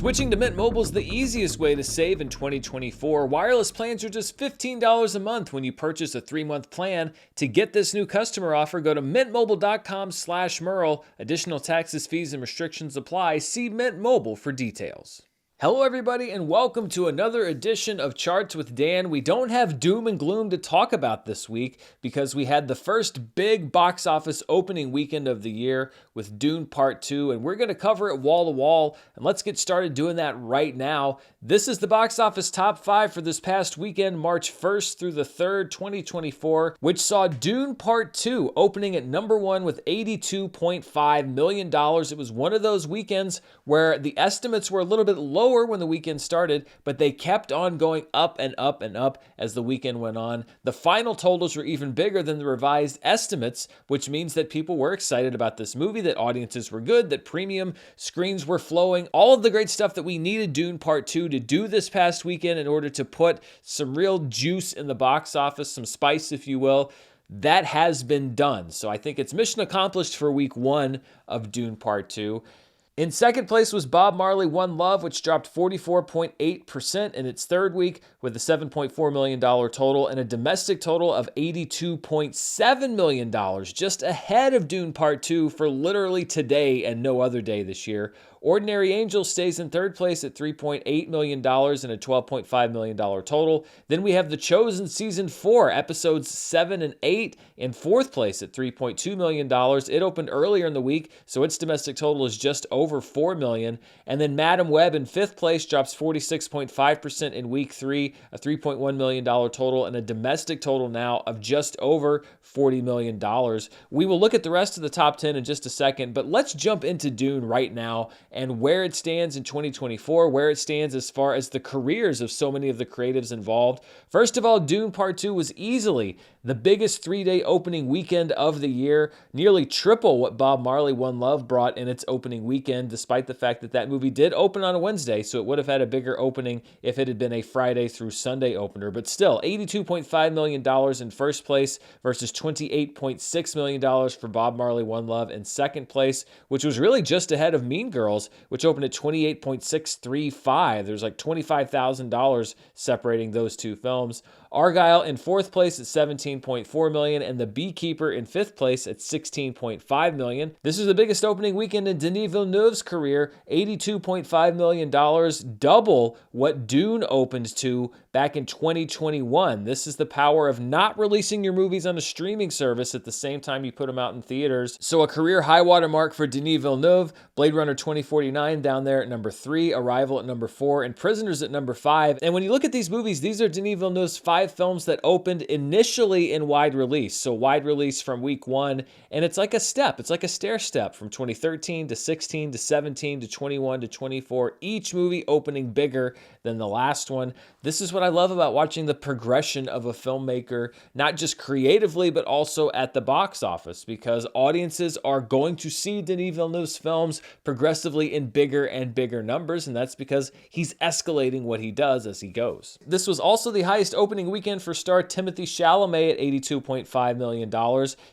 Switching to Mint Mobile is the easiest way to save in 2024. Wireless plans are just $15 a month when you purchase a 3-month plan. To get this new customer offer, go to mintmobile.com/Murrell. Additional taxes, fees, and restrictions apply. See Mint Mobile for details. Hello everybody and welcome to another edition of Charts with Dan. We don't have doom and gloom to talk about this week because we had the first big box office opening weekend of the year with Dune Part 2, and we're going to cover it wall to wall, and let's get started doing that right now. This is the box office top 5 for this past weekend, March 1st through the 3rd, 2024, which saw Dune Part 2 opening at number 1 with $82.5 million. It was one of those weekends where the estimates were a little bit lower when the weekend started, but they kept on going up and up and up as the weekend went on. The final totals were even bigger than the revised estimates, which means that people were excited about this movie, that audiences were good, that premium screens were flowing, all of the great stuff that we needed Dune Part 2 to do this past weekend in order to put some real juice in the box office, some spice, if you will. That has been done. So I think it's mission accomplished for week 1 of Dune Part 2. In second place was Bob Marley One Love, which dropped 44.8% in its third week with a $7.4 million total and a domestic total of $82.7 million, just ahead of Dune Part 2 for literally today and no other day this year. Ordinary Angels stays in third place at $3.8 million and a $12.5 million total. Then we have The Chosen Season 4, episodes 7 and 8 in fourth place at $3.2 million. It opened earlier in the week, so its domestic total is just over $4 million. And then Madam Web in fifth place drops 46.5% in week 3, a $3.1 million total, and a domestic total now of just over $40 million. We will look at the rest of the top 10 in just a second, but let's jump into Dune right now and where it stands in 2024, where it stands as far as the careers of so many of the creatives involved. First of all, Dune Part 2 was easily the biggest 3-day opening weekend of the year, nearly triple what Bob Marley One Love brought in its opening weekend, despite the fact that that movie did open on a Wednesday, so it would have had a bigger opening if it had been a Friday through Sunday opener. But still, $82.5 million in first place versus $28.6 million for Bob Marley One Love in second place, which was really just ahead of Mean Girls, which opened at $28.635. There's like $25,000 separating those two films. Argyle in fourth place at $17.4 million, and The Beekeeper in fifth place at $16.5 million. This is the biggest opening weekend in Denis Villeneuve's career, $82.5 million, double what Dune opened to back in 2021. This is the power of not releasing your movies on a streaming service at the same time you put them out in theaters. So a career high water mark for Denis Villeneuve. Blade Runner 2049 down there at number 3, Arrival at number 4, and Prisoners at number 5. And when you look at these movies, these are Denis Villeneuve's 5 films that opened initially in wide release. So wide release from week 1, and it's like a step. It's like a stair step from 2013 to 16 to 17 to 21 to 24. Each movie opening bigger than the last one. This is what I love about watching the progression of a filmmaker, not just creatively, but also at the box office, because audiences are going to see Denis Villeneuve's films progressively in bigger and bigger numbers, and that's because he's escalating what he does as he goes. This was also the highest opening weekend for star Timothée Chalamet at $82.5 million.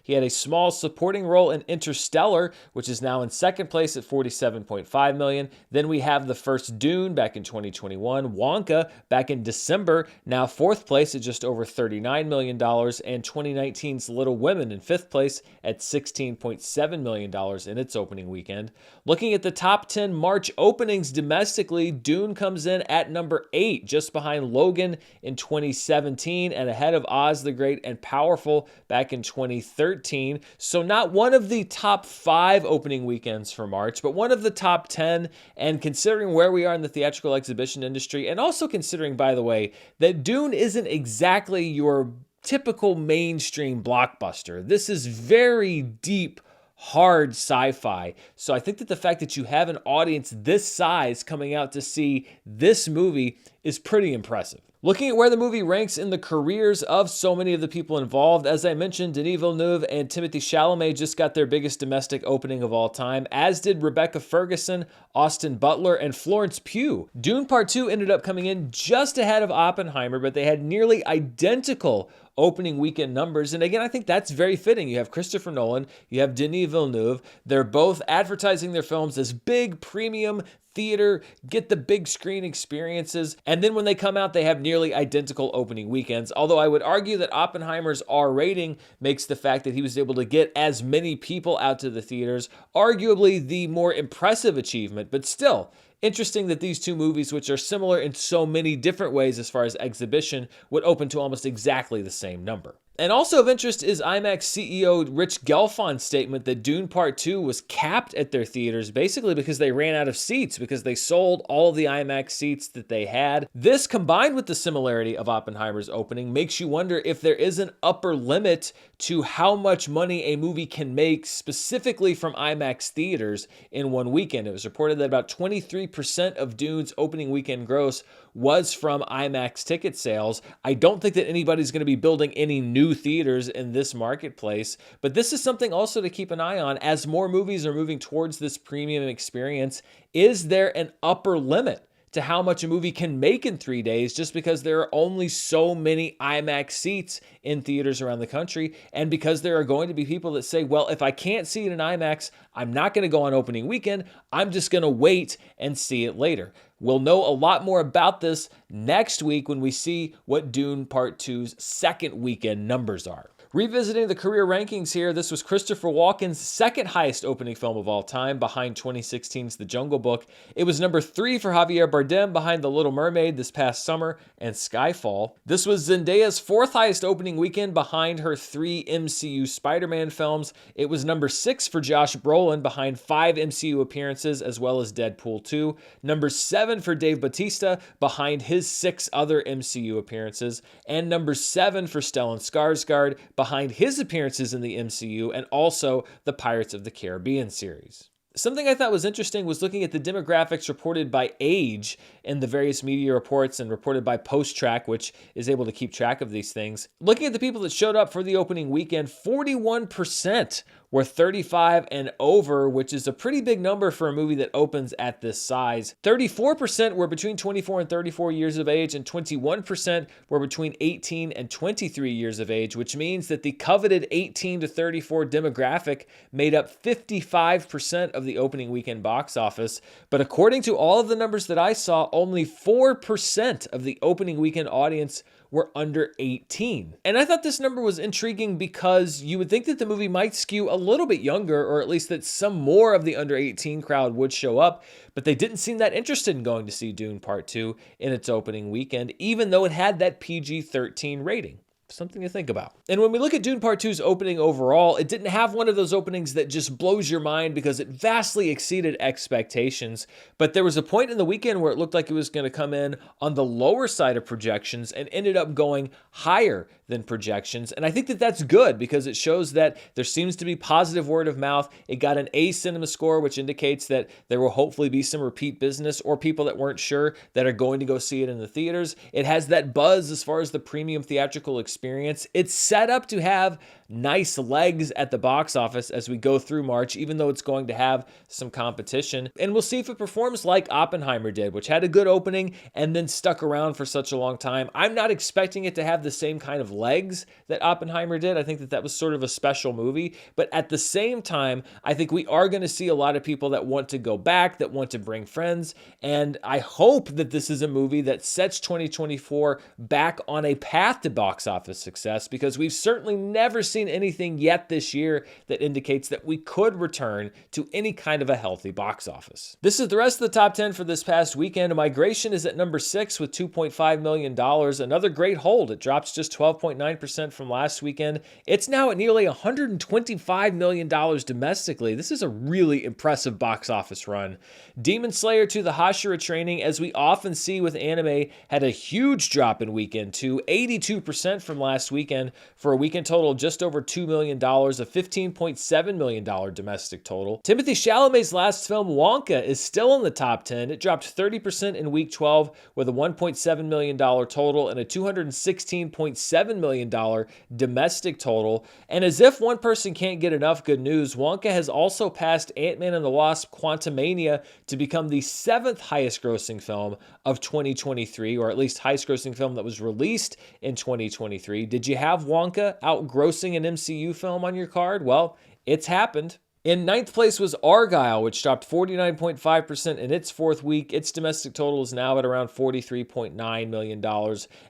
He had a small supporting role in Interstellar, which is now in second place at $47.5 million. Then we have the first Dune back in 2021, Wonka back in December, now fourth place at just over $39 million, and 2019's Little Women in fifth place at $16.7 million in its opening weekend. Looking at the top 10 March openings domestically, Dune comes in at number 8, just behind Logan in 2017 and ahead of Oz the Great and Powerful back in 2013. So not one of the top 5 opening weekends for March, but one of the top 10. And considering where we are in the theatrical exhibition industry, and also considering, by the way, that Dune isn't exactly your typical mainstream blockbuster. This is very deep, hard sci-fi. So I think that the fact that you have an audience this size coming out to see this movie is pretty impressive. Looking at where the movie ranks in the careers of so many of the people involved, as I mentioned, Denis Villeneuve and Timothée Chalamet just got their biggest domestic opening of all time, as did Rebecca Ferguson, Austin Butler, and Florence Pugh. Dune Part 2 ended up coming in just ahead of Oppenheimer, but they had nearly identical opening weekend numbers. And again, I think that's very fitting. You have Christopher Nolan, you have Denis Villeneuve. They're both advertising their films as big, premium, theater, get the big screen experiences, and then when they come out, they have nearly identical opening weekends. Although I would argue that Oppenheimer's R rating makes the fact that he was able to get as many people out to the theaters arguably the more impressive achievement, but still, interesting that these two movies, which are similar in so many different ways as far as exhibition, would open to almost exactly the same number. And also of interest is IMAX CEO Rich Gelfond's statement that Dune Part 2 was capped at their theaters basically because they ran out of seats, because they sold all of the IMAX seats that they had. This, combined with the similarity of Oppenheimer's opening, makes you wonder if there is an upper limit to how much money a movie can make specifically from IMAX theaters in one weekend. It was reported that about 23% of Dune's opening weekend gross was from IMAX ticket sales. I don't think that anybody's going to be building any new theaters in this marketplace, but this is something also to keep an eye on as more movies are moving towards this premium experience. Is there an upper limit to how much a movie can make in 3 days just because there are only so many IMAX seats in theaters around the country, and because there are going to be people that say, well, if I can't see it in IMAX, I'm not going to go on opening weekend, I'm just going to wait and see it later. We'll know a lot more about this next week when we see what Dune Part 2's second weekend numbers are. Revisiting the career rankings here, this was Christopher Walken's second highest opening film of all time, behind 2016's The Jungle Book. It was number 3 for Javier Bardem, behind The Little Mermaid this past summer and Skyfall. This was Zendaya's fourth highest opening weekend, behind her 3 MCU Spider-Man films. It was number 6 for Josh Brolin, behind 5 MCU appearances as well as Deadpool 2. Number 7 for Dave Bautista, behind his 6 other MCU appearances. And number 7 for Stellan Skarsgård, behind his appearances in the MCU and also the Pirates of the Caribbean series. Something I thought was interesting was looking at the demographics reported by age in the various media reports and reported by PostTrack, which is able to keep track of these things. Looking at the people that showed up for the opening weekend, 41% were 35 and over, which is a pretty big number for a movie that opens at this size. 34% were between 24 and 34 years of age, and 21% were between 18 and 23 years of age, which means that the coveted 18 to 34 demographic made up 55% of the opening weekend box office. But according to all of the numbers that I saw, only 4% of the opening weekend audience were under 18. And I thought this number was intriguing because you would think that the movie might skew a little bit younger, or at least that some more of the under 18 crowd would show up, but they didn't seem that interested in going to see Dune Part 2 in its opening weekend, even though it had that PG-13 rating. Something to think about. And when we look at Dune Part 2's opening overall, it didn't have one of those openings that just blows your mind because it vastly exceeded expectations. But there was a point in the weekend where it looked like it was going to come in on the lower side of projections and ended up going higher than projections. And I think that that's good because it shows that there seems to be positive word of mouth. It got an A cinema score, which indicates that there will hopefully be some repeat business or people that weren't sure that are going to go see it in the theaters. It has that buzz as far as the premium theatrical experience. It's set up to have nice legs at the box office as we go through March, even though it's going to have some competition. And we'll see if it performs like Oppenheimer did, which had a good opening and then stuck around for such a long time. I'm not expecting it to have the same kind of legs that Oppenheimer did. I think that that was sort of a special movie. But at the same time, I think we are going to see a lot of people that want to go back, that want to bring friends. And I hope that this is a movie that sets 2024 back on a path to box office success, because we've certainly never seen anything yet this year that indicates that we could return to any kind of a healthy box office. This is the rest of the top 10 for this past weekend. Migration is at number 6 with $2.5 million. Another great hold. It drops just 12.9% from last weekend. It's now at nearly $125 million domestically. This is a really impressive box office run. Demon Slayer 2: The Hashira Training, as we often see with anime, had a huge drop in weekend 2, 82% from last weekend, for a weekend total of just over $2 million, a $15.7 million domestic total. Timothée Chalamet's last film, Wonka, is still in the top 10. It dropped 30% in week 12 with a $1.7 million total and a $216.7 million domestic total. And as if one person can't get enough good news, Wonka has also passed Ant-Man and the Wasp: Quantumania to become the 7th highest grossing film of 2023, or at least highest grossing film that was released in 2023. Did you have Wonka outgrossing an MCU film on your card? Well, it's happened. In ninth place was Argylle, which dropped 49.5% in its fourth week. Its domestic total is now at around $43.9 million.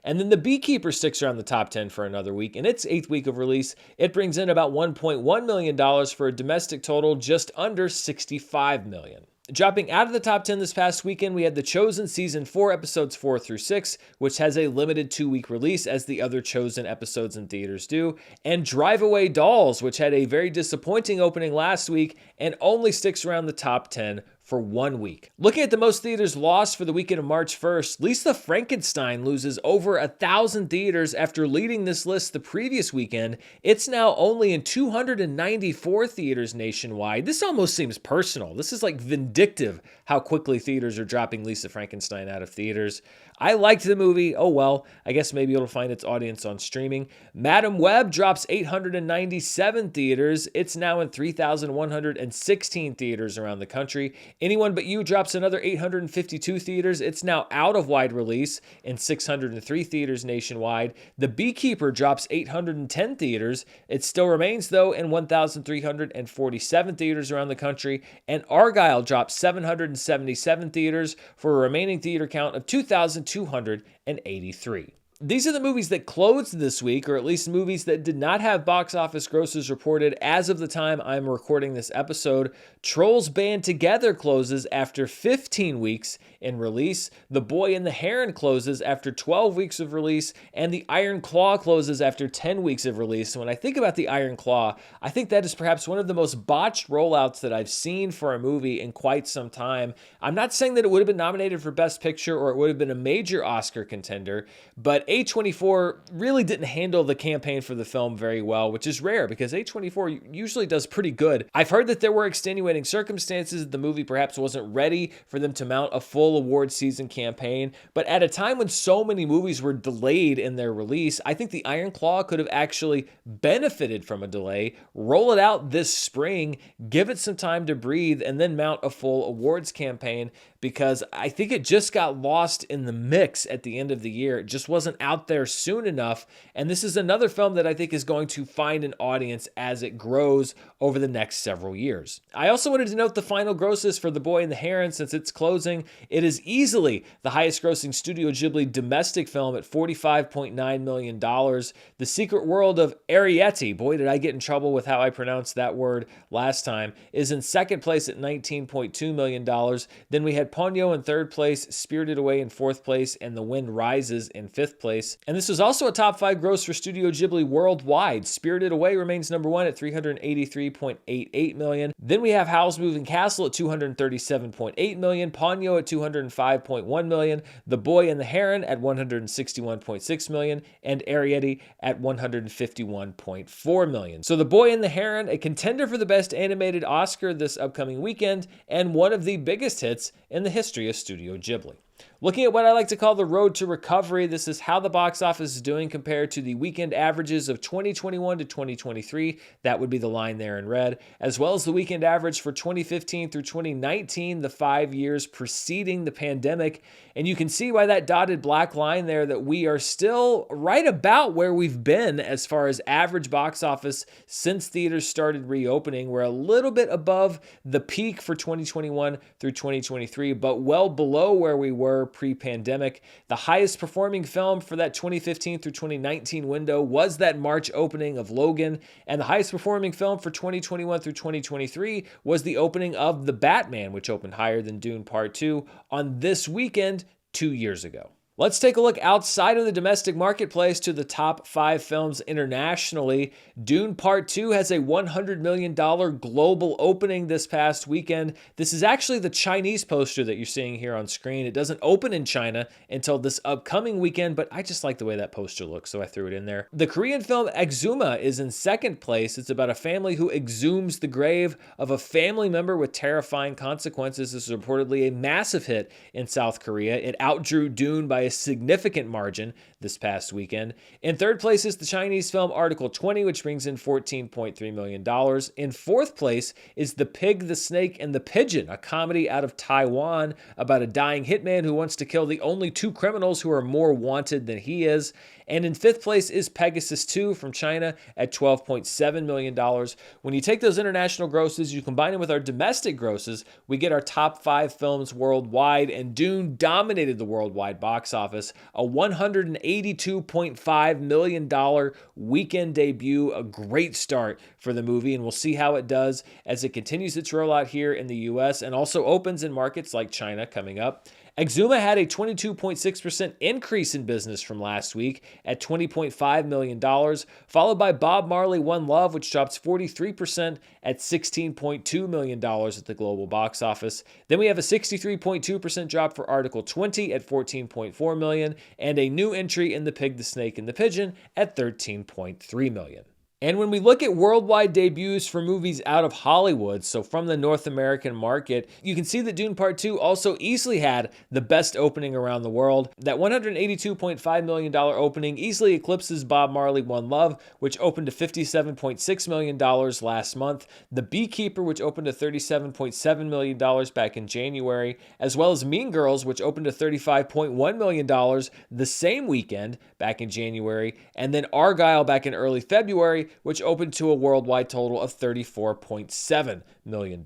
And then The Beekeeper sticks around the top 10 for another week. In its eighth week of release, it brings in about $1.1 million for a domestic total just under $65 million. Dropping out of the top 10 this past weekend, we had The Chosen Season 4, Episodes 4 through 6, which has a limited 2-week release as the other Chosen episodes in theaters do, and Drive Away Dolls, which had a very disappointing opening last week and only sticks around the top 10 for 1 week. Looking at the most theaters lost for the weekend of March 1st, Lisa Frankenstein loses over 1,000 theaters after leading this list the previous weekend. It's now only in 294 theaters nationwide. This almost seems personal. This is like vindictive how quickly theaters are dropping Lisa Frankenstein out of theaters. I liked the movie. Oh well, I guess maybe it'll find its audience on streaming. Madam Web drops 897 theaters. It's now in 3,116 theaters around the country. Anyone But You drops another 852 theaters. It's now out of wide release in 603 theaters nationwide. The Beekeeper drops 810 theaters. It still remains, though, in 1,347 theaters around the country. And Argylle drops 777 theaters for a remaining theater count of 2,283. These are the movies that closed this week, or at least movies that did not have box office grosses reported as of the time I'm recording this episode. Trolls Band Together closes after 15 weeks in release. The Boy and the Heron closes after 12 weeks of release, and The Iron Claw closes after 10 weeks of release. When I think about The Iron Claw, I think that is perhaps one of the most botched rollouts that I've seen for a movie in quite some time. I'm not saying that it would have been nominated for Best Picture or it would have been a major Oscar contender, but A24 really didn't handle the campaign for the film very well, which is rare because A24 usually does pretty good. I've heard that there were extenuating circumstances that the movie perhaps wasn't ready for them to mount a full award season campaign, but at a time when so many movies were delayed in their release, I think The Iron Claw could have actually benefited from a delay, roll it out this spring, give it some time to breathe, and then mount a full awards campaign, because I think it just got lost in the mix at the end of the year. It just wasn't out there soon enough, and this is another film that I think is going to find an audience as it grows over the next several years. I also wanted to note the final grosses for The Boy and the Heron. Since it's closing, it is easily the highest grossing Studio Ghibli domestic film at $45.9 million. The Secret World of Arrietty, boy did I get in trouble with how I pronounced that word last time, is in second place at $19.2 million. Then we had Ponyo in third place, Spirited Away in fourth place, and The Wind Rises in fifth place. And this was also a top 5 gross for Studio Ghibli worldwide. Spirited Away remains number 1 at $383.88 million. Then we have Howl's Moving Castle at $237.8 million, Ponyo at $205.1 million, The Boy and the Heron at $161.6 million, and Arrietty at $151.4 million. So The Boy and the Heron, a contender for the Best Animated Oscar this upcoming weekend, and one of the biggest hits in the history of Studio Ghibli. Looking at what I like to call the road to recovery, this is how the box office is doing compared to the weekend averages of 2021 to 2023. That would be the line there in red, as well as the weekend average for 2015 through 2019, the 5 years preceding the pandemic. And you can see by that dotted black line there that we are still right about where we've been as far as average box office since theaters started reopening. We're a little bit above the peak for 2021 through 2023, but well below where we were pre-pandemic. The highest performing film for that 2015 through 2019 window was that March opening of Logan, and the highest performing film for 2021 through 2023 was the opening of The Batman, which opened higher than Dune Part 2 on this weekend 2 years ago. Let's take a look outside of the domestic marketplace to the top 5 films internationally. Dune Part 2 has a $100 million global opening this past weekend. This is actually the Chinese poster that you're seeing here on screen. It doesn't open in China until this upcoming weekend, but I just like the way that poster looks, so I threw it in there. The Korean film Exuma is in second place. It's about a family who exhumes the grave of a family member with terrifying consequences. This is reportedly a massive hit in South Korea. It outdrew Dune by a significant margin this past weekend. In third place is the Chinese film Article 20, which brings in $14.3 million. In fourth place is The Pig, the Snake, and the Pigeon, a comedy out of Taiwan about a dying hitman who wants to kill the only 2 criminals who are more wanted than he is. And in fifth place is Pegasus 2 from China at $12.7 million. When you take those international grosses, you combine them with our domestic grosses, we get our top 5 films worldwide, and Dune dominated the worldwide box office, a $182.5 million weekend debut, a great start for the movie, and we'll see how it does as it continues its rollout here in the US and also opens in markets like China coming up. Exuma had a 22.6% increase in business from last week at $20.5 million, followed by Bob Marley One Love, which drops 43% at $16.2 million at the global box office. Then we have a 63.2% drop for Article 20 at $14.4 million, and a new entry in The Pig, the Snake, and the Pigeon at $13.3 million. And when we look at worldwide debuts for movies out of Hollywood, so from the North American market, you can see that Dune Part 2 also easily had the best opening around the world. That $182.5 million opening easily eclipses Bob Marley One Love, which opened to $57.6 million last month, The Beekeeper, which opened to $37.7 million back in January, as well as Mean Girls, which opened to $35.1 million the same weekend back in January, and then Argyle back in early February, which opened to a worldwide total of $34.7 million.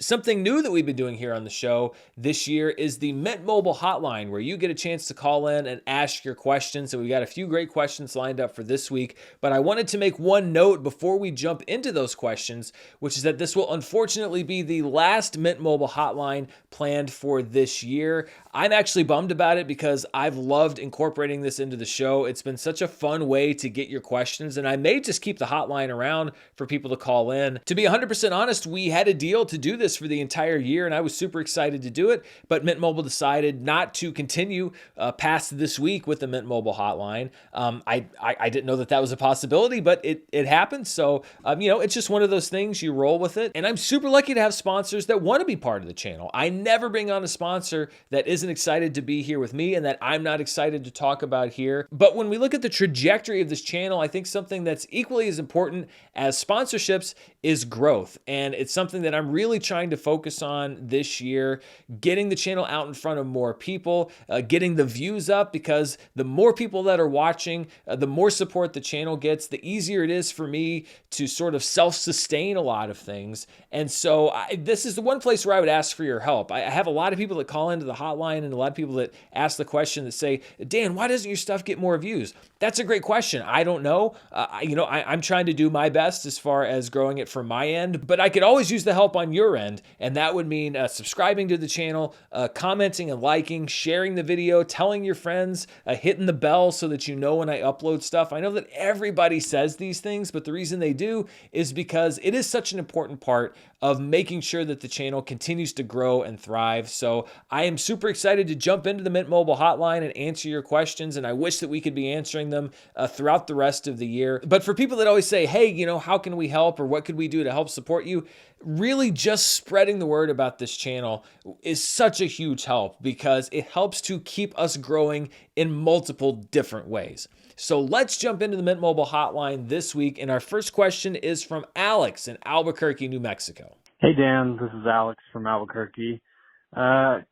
Something new that we've been doing here on the show this year is the Mint Mobile Hotline, where you get a chance to call in and ask your questions. So we've got a few great questions lined up for this week, but I wanted to make one note before we jump into those questions, which is that this will unfortunately be the last Mint Mobile Hotline planned for this year. I'm actually bummed about it because I've loved incorporating this into the show. It's been such a fun way to get your questions, and I may just keep the hotline around for people to call in. To be 100% honest, we had a deal to do this for the entire year, and I was super excited to do it, but Mint Mobile decided not to continue past this week with the Mint Mobile Hotline. I didn't know that was a possibility, but it happened, so it's just one of those things. You roll with it, and I'm super lucky to have sponsors that want to be part of the channel. I never bring on a sponsor that isn't excited to be here with me and that I'm not excited to talk about here. But when we look at the trajectory of this channel, I think something that's equally as important as sponsorships is growth, and it's something that I'm really trying to focus on this year, getting the channel out in front of more people, getting the views up, because the more people that are watching, the more support the channel gets, the easier it is for me to sort of self-sustain a lot of things. And so this is the one place where I would ask for your help. I have a lot of people that call into the hotline and a lot of people that ask the question that say, Dan, why doesn't your stuff get more views? That's a great question. I don't know. I'm trying to do my best as far as growing it from my end, but I could always use the help on your end. And that would mean subscribing to the channel, commenting and liking, sharing the video, telling your friends, hitting the bell so that you know when I upload stuff. I know that everybody says these things, but the reason they do is because it is such an important part of making sure that the channel continues to grow and thrive. So I am super excited to jump into the Mint Mobile Hotline and answer your questions, and I wish that we could be answering them throughout the rest of the year. But for people that always say, hey, how can we help, or what could we do to help support you? Really just spreading the word about this channel is such a huge help, because it helps to keep us growing in multiple different ways. So let's jump into the Mint Mobile Hotline this week, and our first question is from Alex in Albuquerque, New Mexico. Hey Dan, this is Alex from Albuquerque.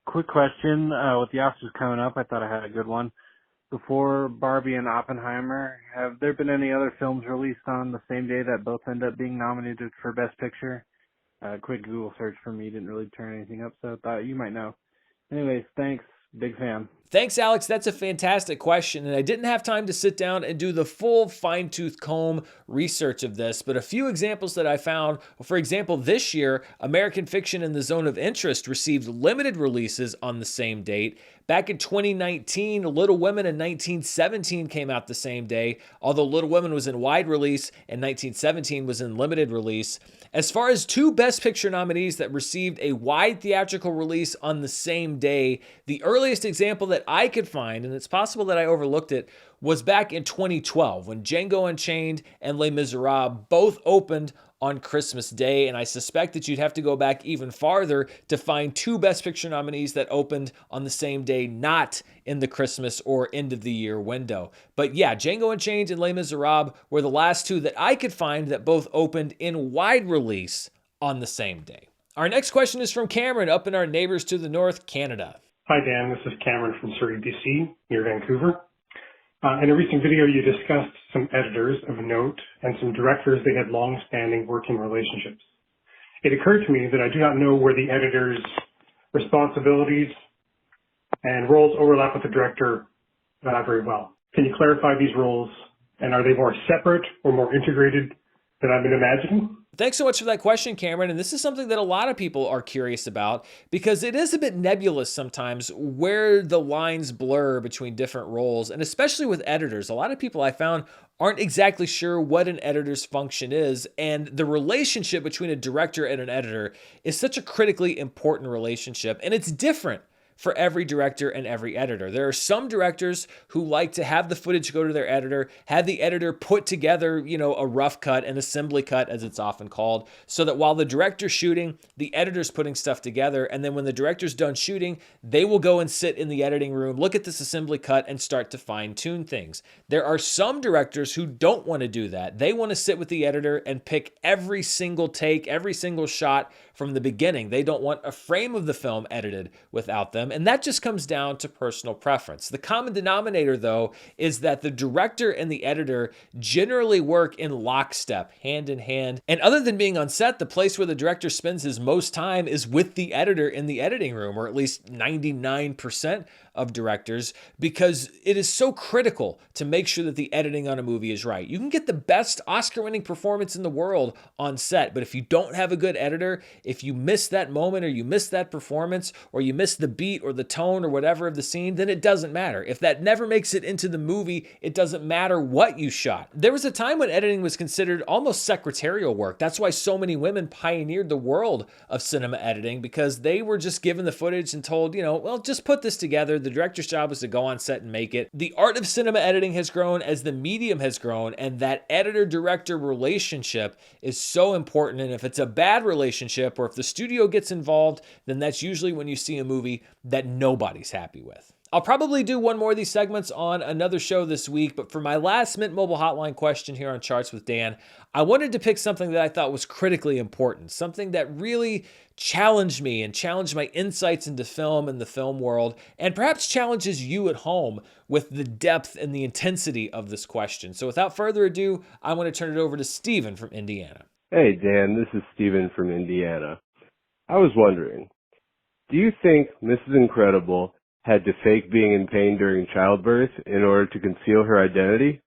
Quick question, with the Oscars coming up, I thought I had a good one. Before Barbie and Oppenheimer, have there been any other films released on the same day that both end up being nominated for Best Picture? Quick Google search for me didn't really turn anything up, so I thought you might know. Anyways, thanks. Big fan. Thanks, Alex. That's a fantastic question, and I didn't have time to sit down and do the full fine-tooth comb research of this, but a few examples that I found. For example, this year, American Fiction and the Zone of Interest received limited releases on the same date. Back in 2019, Little Women and 1917 came out the same day, although Little Women was in wide release and 1917 was in limited release. As far as two Best Picture nominees that received a wide theatrical release on the same day, the earliest example that I could find, and it's possible that I overlooked it, was back in 2012 when Django Unchained and Les Miserables both opened on Christmas Day, and I suspect that you'd have to go back even farther to find two Best Picture nominees that opened on the same day, not in the Christmas or end of the year window. But yeah, Django Unchained and Les Miserables were the last two that I could find that both opened in wide release on the same day. Our next question is from Cameron up in our neighbors to the north, Canada. Hi Dan, this is Cameron from Surrey, BC, near Vancouver. In a recent video, you discussed some editors of note and some directors that had long-standing working relationships. It occurred to me that I do not know where the editor's responsibilities and roles overlap with the director very well. Can you clarify these roles, and are they more separate or more integrated than I've been imagining? Thanks so much for that question, Cameron. And this is something that a lot of people are curious about because it is a bit nebulous sometimes where the lines blur between different roles, and especially with editors. A lot of people I found aren't exactly sure what an editor's function is, and the relationship between a director and an editor is such a critically important relationship, and it's different for every director and every editor. There are some directors who like to have the footage go to their editor, have the editor put together, a rough cut, an assembly cut, as it's often called, so that while the director's shooting, the editor's putting stuff together, and then when the director's done shooting, they will go and sit in the editing room, look at this assembly cut, and start to fine-tune things. There are some directors who don't want to do that. They want to sit with the editor and pick every single take, every single shot from the beginning. They don't want a frame of the film edited without them. And that just comes down to personal preference. The common denominator, though, is that the director and the editor generally work in lockstep, hand in hand. And other than being on set, the place where the director spends his most time is with the editor in the editing room, or at least 99% of directors, because it is so critical to make sure that the editing on a movie is right. You can get the best Oscar-winning performance in the world on set, but if you don't have a good editor, if you miss that moment or you miss that performance or you miss the beat or the tone or whatever of the scene, then it doesn't matter. If that never makes it into the movie, it doesn't matter what you shot. There was a time when editing was considered almost secretarial work. That's why so many women pioneered the world of cinema editing, because they were just given the footage and told, well, just put this together. The director's job is to go on set and make it. The art of cinema editing has grown as the medium has grown, and that editor-director relationship is so important. And if it's a bad relationship, or if the studio gets involved, then that's usually when you see a movie that nobody's happy with. I'll probably do one more of these segments on another show this week, but for my last Mint Mobile Hotline question here on Charts with Dan, I wanted to pick something that I thought was critically important, something that really challenged me and challenged my insights into film and the film world, and perhaps challenges you at home with the depth and the intensity of this question. So without further ado, I want to turn it over to Steven from Indiana. Hey, Dan, this is Steven from Indiana. I was wondering, do you think Mrs. Incredible had to fake being in pain during childbirth in order to conceal her identity?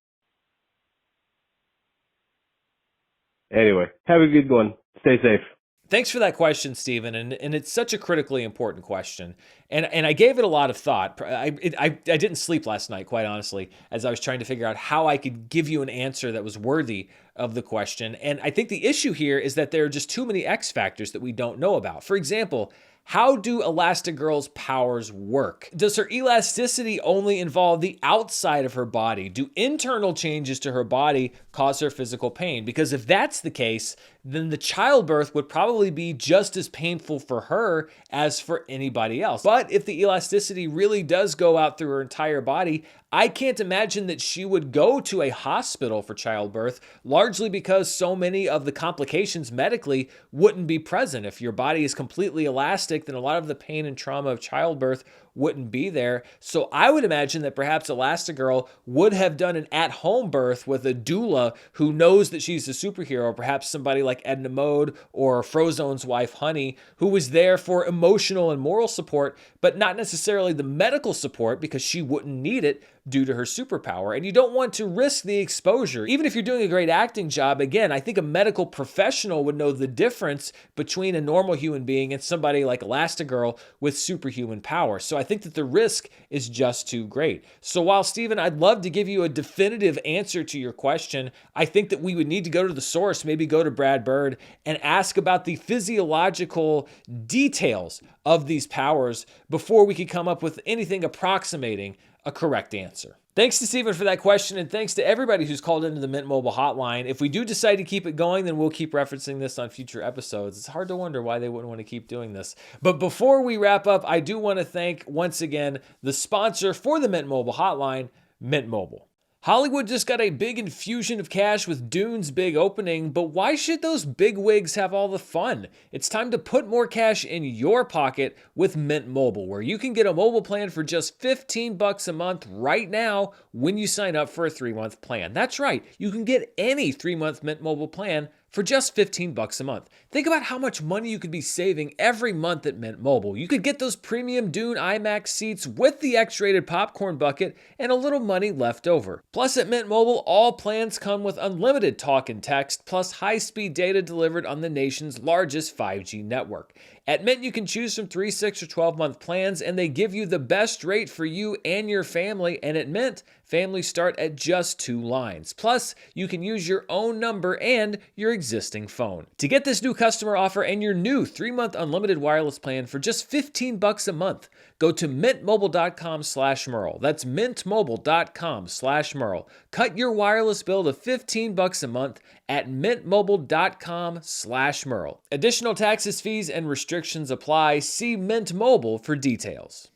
Anyway, have a good one. Stay safe. Thanks for that question, Stephen, and it's such a critically important question, and I gave it a lot of thought. I didn't sleep last night, quite honestly, as I was trying to figure out how I could give you an answer that was worthy of the question, and I think the issue here is that there are just too many X factors that we don't know about. For example, how do Elastigirl's powers work? Does her elasticity only involve the outside of her body? Do internal changes to her body cause her physical pain? Because if that's the case, then the childbirth would probably be just as painful for her as for anybody else. But if the elasticity really does go out through her entire body, I can't imagine that she would go to a hospital for childbirth, largely because so many of the complications medically wouldn't be present. If your body is completely elastic, then a lot of the pain and trauma of childbirth wouldn't be there. So I would imagine that perhaps Elastigirl would have done an at-home birth with a doula who knows that she's a superhero, perhaps somebody like Edna Mode or Frozone's wife, Honey, who was there for emotional and moral support, but not necessarily the medical support because she wouldn't need it due to her superpower. And you don't want to risk the exposure. Even if you're doing a great acting job, again, I think a medical professional would know the difference between a normal human being and somebody like Elastigirl with superhuman power. So I think that the risk is just too great. So while, Stephen, I'd love to give you a definitive answer to your question, I think that we would need to go to the source, maybe go to Brad Bird and ask about the physiological details of these powers before we could come up with anything approximating a correct answer. Thanks to Stephen for that question, and thanks to everybody who's called into the Mint Mobile hotline. If we do decide to keep it going, then we'll keep referencing this on future episodes. It's hard to wonder why they wouldn't want to keep doing this. But before we wrap up, I do want to thank, once again, the sponsor for the Mint Mobile hotline, Mint Mobile. Hollywood just got a big infusion of cash with Dune's big opening, but why should those big wigs have all the fun? It's time to put more cash in your pocket with Mint Mobile, where you can get a mobile plan for just $15 a month right now when you sign up for a 3-month plan. That's right, you can get any 3-month Mint Mobile plan for just $15 a month. Think about how much money you could be saving every month at Mint Mobile. You could get those premium Dune IMAX seats with the X-rated popcorn bucket and a little money left over. Plus at Mint Mobile, all plans come with unlimited talk and text, plus high-speed data delivered on the nation's largest 5G network. At Mint, you can choose from 3, 6, or 12-month plans, and they give you the best rate for you and your family. And at Mint, families start at just 2 lines. Plus, you can use your own number and your existing phone. To get this new customer offer and your new 3-month unlimited wireless plan for just $15 a month, go to mintmobile.com/Murrell. That's mintmobile.com/Murrell. Cut your wireless bill to $15 a month at mintmobile.com/Murrell. Additional taxes, fees, and restrictions apply. See Mint Mobile for details.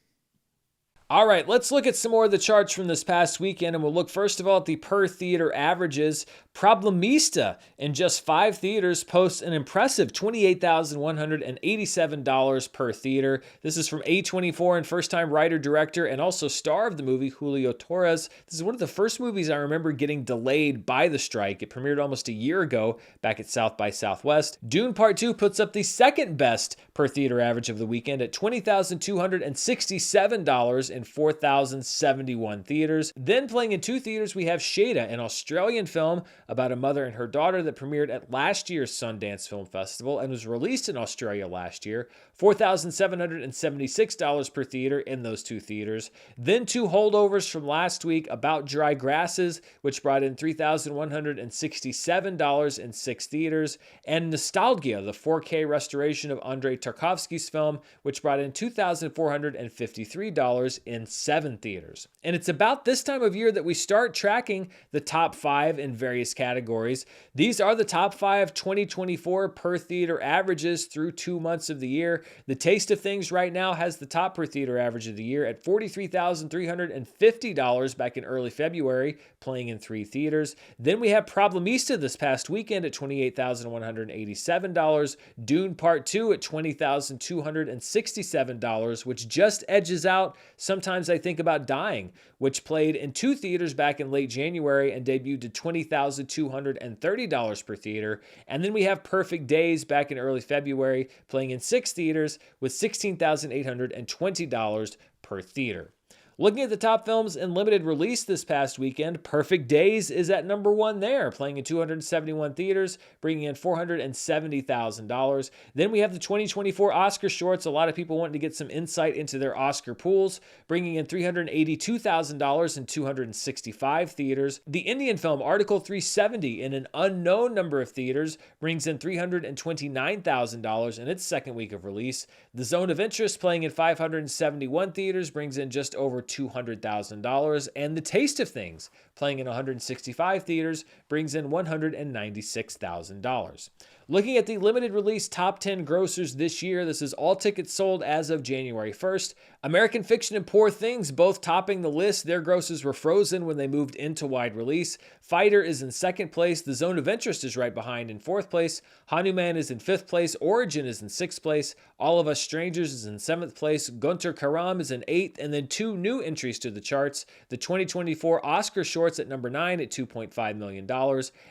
All right, let's look at some more of the charts from this past weekend, and we'll look first of all at the per theater averages. Problemista in just 5 theaters posts an impressive $28,187 per theater. This is from A24 and first-time writer-director and also star of the movie, Julio Torres. This is one of the first movies I remember getting delayed by the strike. It premiered almost a year ago back at South by Southwest. Dune Part 2 puts up the second best per theater average of the weekend at $20,267 in 4,071 theaters. Then playing in 2 theaters, we have Shada, an Australian film about a mother and her daughter that premiered at last year's Sundance Film Festival and was released in Australia last year. $4,776 per theater in those 2 theaters. Then 2 holdovers from last week, About Dry Grasses, which brought in $3,167 in 6 theaters, and Nostalgia, the 4K restoration of Andrei Tarkovsky's film, which brought in $2,453 in 7 theaters. And it's about this time of year that we start tracking the top 5 in various categories. These are the top 5 2024 per theater averages through 2 months of the year. The Taste of Things right now has the top per theater average of the year at $43,350 back in early February, playing in 3 theaters. Then we have Problemista this past weekend at $28,187. Dune Part 2 at $20,267, which just edges out Sometimes I Think About Dying, which played in 2 theaters back in late January and debuted to $20,230 per theater. And then we have Perfect Days back in early February, playing in 6 theaters with $16,820 per theater. Looking at the top films in limited release this past weekend, Perfect Days is at number 1 there, playing in 271 theaters, bringing in $470,000. Then we have the 2024 Oscar shorts. A lot of people wanting to get some insight into their Oscar pools, bringing in $382,000 in 265 theaters. The Indian film Article 370 in an unknown number of theaters brings in $329,000 in its second week of release. The Zone of Interest, playing in 571 theaters, brings in just over $200,000, and The Taste of Things, playing in 165 theaters, brings in $196,000. Looking at the limited release top 10 grossers this year, this is all tickets sold as of January 1st. American Fiction and Poor Things both topping the list. Their grosses were frozen when they moved into wide release. Fighter is in 2nd place. The Zone of Interest is right behind in 4th place. Hanuman is in 5th place. Origin is in 6th place. All of Us Strangers is in 7th place. Gunter Karam is in 8th. And then 2 new entries to the charts. The 2024 Oscar shorts at number 9 at $2.5 million.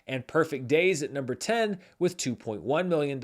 And Perfect Days at number 10 with $2.1 million.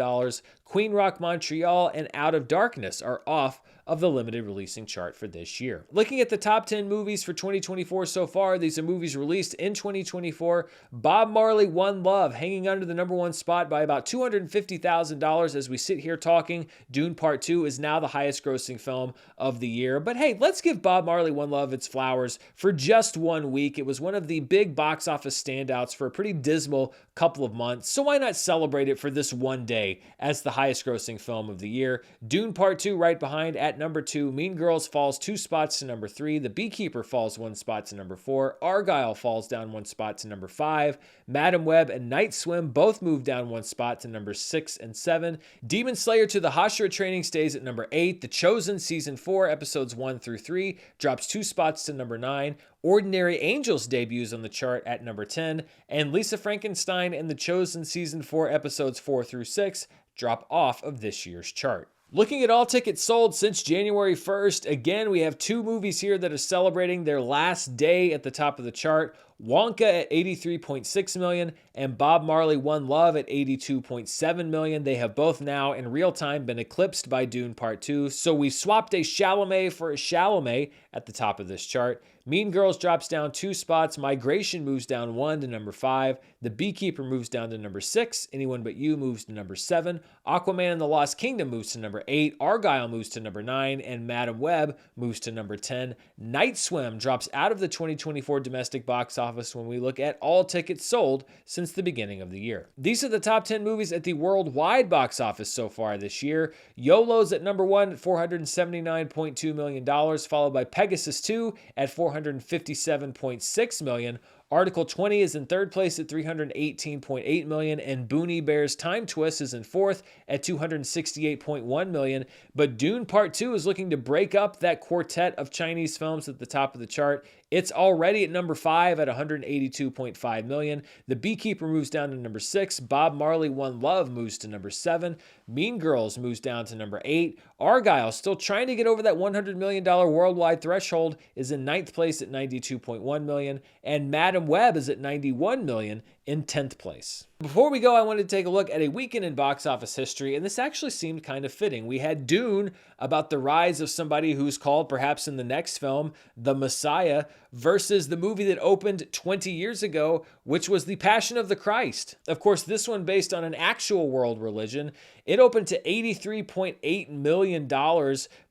Queen Rock Montreal and Out of Darkness are off of the limited releasing chart for this year. Looking at the top 10 movies for 2024 so far, these are movies released in 2024. Bob Marley, One Love, hanging under the number 1 spot by about $250,000 as we sit here talking. Dune Part 2 is now the highest grossing film of the year. But hey, let's give Bob Marley, One Love its flowers for just 1 week. It was one of the big box office standouts for a pretty dismal couple of months. So why not celebrate it for for this one day as the highest grossing film of the year. Dune Part 2 right behind at number 2. Mean Girls falls 2 spots to number 3. The Beekeeper falls 1 spot to number 4. Argyle falls down 1 spot to number 5. Madam Web and Night Swim both move down 1 spot to number 6 and 7. Demon Slayer to the Hashira Training stays at number 8. The Chosen Season 4 episodes 1 through 3 drops 2 spots to number 9. Ordinary Angels debuts on the chart at number 10, and Lisa Frankenstein and The Chosen Season 4 episodes 4 through 6 drop off of this year's chart. Looking at all tickets sold since January 1st, again, we have 2 movies here that are celebrating their last day at the top of the chart. Wonka at 83.6 million and Bob Marley One Love at 82.7 million. They have both now in real time been eclipsed by Dune Part 2. So we swapped a Chalamet for a Chalamet at the top of this chart. Mean Girls drops down 2 spots. Migration moves down 1 to number 5. The Beekeeper moves down to number 6. Anyone But You moves to number 7. Aquaman and the Lost Kingdom moves to number 8. Argyle moves to number 9. And Madam Web moves to number 10. Night Swim drops out of the 2024 domestic box office when we look at all tickets sold since the beginning of the year. These are the top 10 movies at the worldwide box office so far this year. YOLO's at number 1 at $479.2 million, followed by Pegasus 2 at $457.6 million. Article 20 is in third place at $318.8 million, and Boonie Bear's Time Twist is in fourth at $268.1 million. But Dune Part 2 is looking to break up that quartet of Chinese films at the top of the chart. It's already at number 5 at $182.5 million. The Beekeeper moves down to number 6. Bob Marley One Love moves to number 7. Mean Girls moves down to number 8. Argyle, still trying to get over that $100 million worldwide threshold, is in 9th place at $92.1 million. And Madam Web is at $91 million in 10th place. Before we go, I wanted to take a look at a weekend in box office history, and this actually seemed kind of fitting. We had Dune, about the rise of somebody who's called, perhaps in the next film, the Messiah, versus the movie that opened 20 years ago, which was The Passion of the Christ. Of course, this one based on an actual world religion. It opened to $83.8 million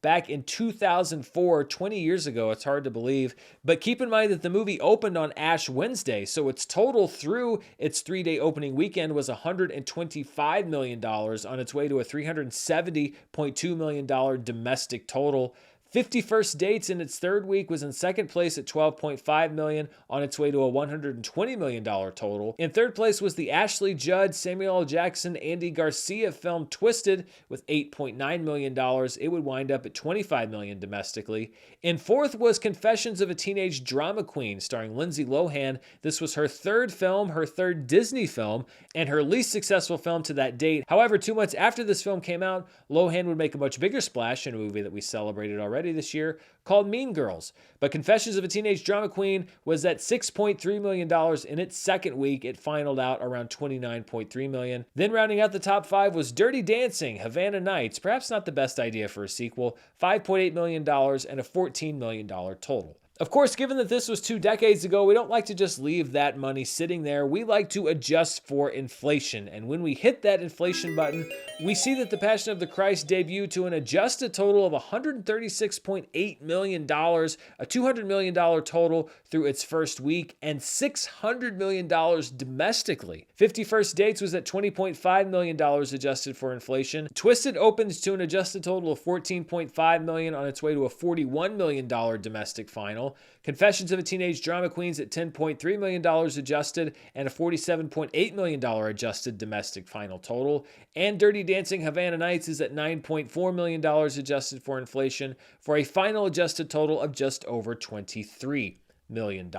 back in 2004, 20 years ago. It's hard to believe. But keep in mind that the movie opened on Ash Wednesday, so its total through its 3-day opening weekend was $125 million on its way to a $370.2 million domestic total. 51st Dates in its third week was in second place at $12.5 million on its way to a $120 million total. In third place was the Ashley Judd, Samuel L. Jackson, Andy Garcia film Twisted with $8.9 million. It would wind up at $25 million domestically. In fourth was Confessions of a Teenage Drama Queen starring Lindsay Lohan. This was her third film, her third Disney film, and her least successful film to that date. However, 2 months after this film came out, Lohan would make a much bigger splash in a movie that we celebrated already this year called Mean Girls. But Confessions of a Teenage Drama Queen was at $6.3 million in its second week. It finaled out around $29.3 million. Then rounding out the top 5 was Dirty Dancing, Havana Nights. Perhaps not the best idea for a sequel. $5.8 million and a $14 million total. Of course, given that this was 2 decades ago, we don't like to just leave that money sitting there. We like to adjust for inflation. And when we hit that inflation button, we see that The Passion of the Christ debuted to an adjusted total of $136.8 million, a $200 million total through its first week, and $600 million domestically. 51st Dates was at $20.5 million adjusted for inflation. Twisted opens to an adjusted total of $14.5 million on its way to a $41 million domestic final. Confessions of a Teenage Drama Queen's at $10.3 million adjusted and a $47.8 million adjusted domestic final total. And Dirty Dancing Havana Nights is at $9.4 million adjusted for inflation for a final adjusted total of just over $23 million.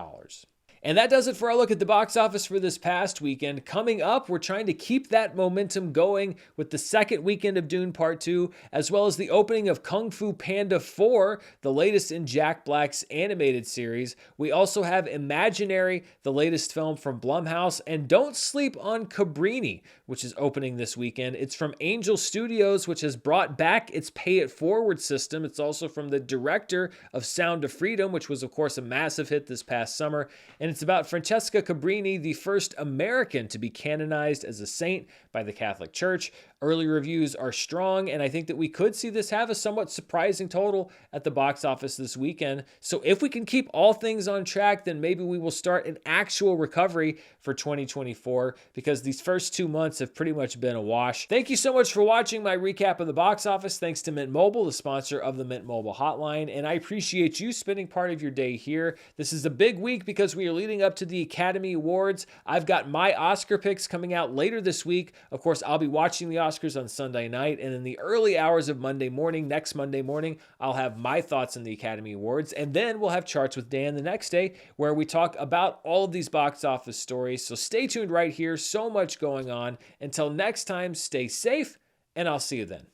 And that does it for our look at the box office for this past weekend. Coming up, we're trying to keep that momentum going with the second weekend of Dune Part 2, as well as the opening of Kung Fu Panda 4, the latest in Jack Black's animated series. We also have Imaginary, the latest film from Blumhouse, and don't sleep on Cabrini, which is opening this weekend. It's from Angel Studios, which has brought back its Pay It Forward system. It's also from the director of Sound of Freedom, which was, of course, a massive hit this past summer. And it's about Francesca Cabrini, the first American to be canonized as a saint by the Catholic Church. Early reviews are strong, and I think that we could see this have a somewhat surprising total at the box office this weekend. So if we can keep all things on track, then maybe we will start an actual recovery for 2024, because these first 2 months have pretty much been a wash. Thank you so much for watching my recap of the box office. Thanks to Mint Mobile, the sponsor of the Mint Mobile Hotline, and I appreciate you spending part of your day here. This is a big week because we are leading up to the Academy Awards. I've got my Oscar picks coming out later this week. Of course, I'll be watching the Oscars on Sunday night, and in the early hours of next Monday morning, I'll have my thoughts on the Academy Awards, and then we'll have Charts with Dan the next day, where we talk about all of these box office stories. So stay tuned right here. So much going on. Until next time, stay safe, and I'll see you then.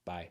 Bye.